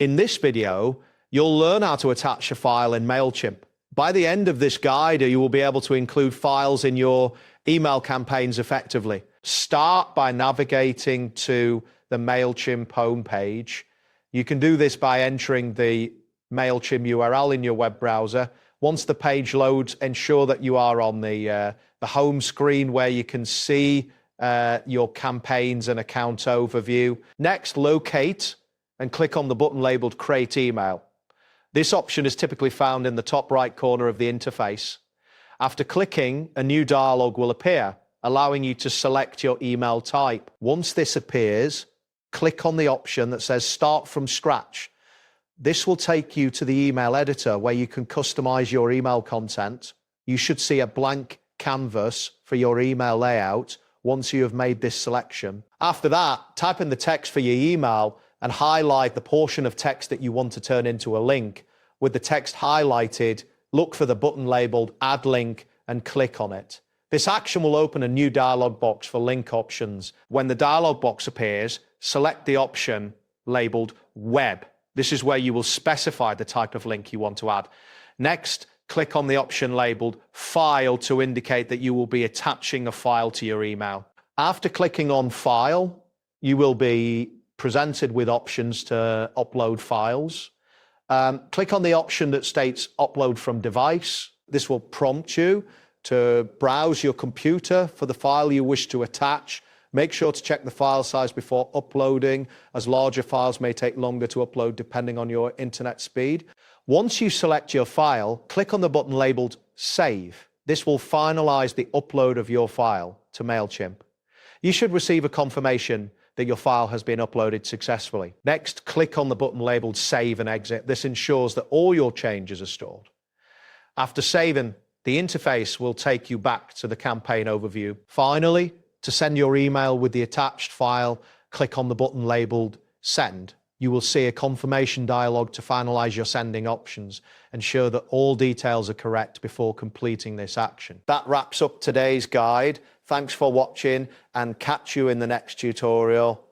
In this video, you'll learn how to attach a file in Mailchimp. By the end of this guide, you will be able to include files in your email campaigns effectively. Start by navigating to the Mailchimp homepage. You can do this by entering the Mailchimp URL in your web browser. Once the page loads, ensure that you are on the home screen where you can see your campaigns and account overview. Next, locate and click on the button labeled Create Email. This option is typically found in the top right corner of the interface. After clicking, a new dialog will appear, allowing you to select your email type. Once this appears, click on the option that says Start from Scratch. This will take you to the email editor where you can customize your email content. You should see a blank canvas for your email layout once you have made this selection. After that, type in the text for your email and highlight the portion of text that you want to turn into a link. With the text highlighted, look for the button labeled Add Link and click on it. This action will open a new dialog box for link options. When the dialog box appears, select the option labeled Web. This is where you will specify the type of link you want to add. Next, click on the option labeled File to indicate that you will be attaching a file to your email. After clicking on File, you will be presented with options to upload files. Click on the option that states Upload from Device. This will prompt you to browse your computer for the file you wish to attach. Make sure to check the file size before uploading, as larger files may take longer to upload depending on your internet speed. Once you select your file, click on the button labeled Save. This will finalize the upload of your file to Mailchimp. You should receive a confirmation that your file has been uploaded successfully. Next, click on the button labeled Save and Exit. This ensures that all your changes are stored. After saving, the interface will take you back to the campaign overview. Finally, to send your email with the attached file, click on the button labeled Send. You will see a confirmation dialog to finalize your sending options. Ensure that all details are correct before completing this action. That wraps up today's guide. Thanks for watching and catch you in the next tutorial.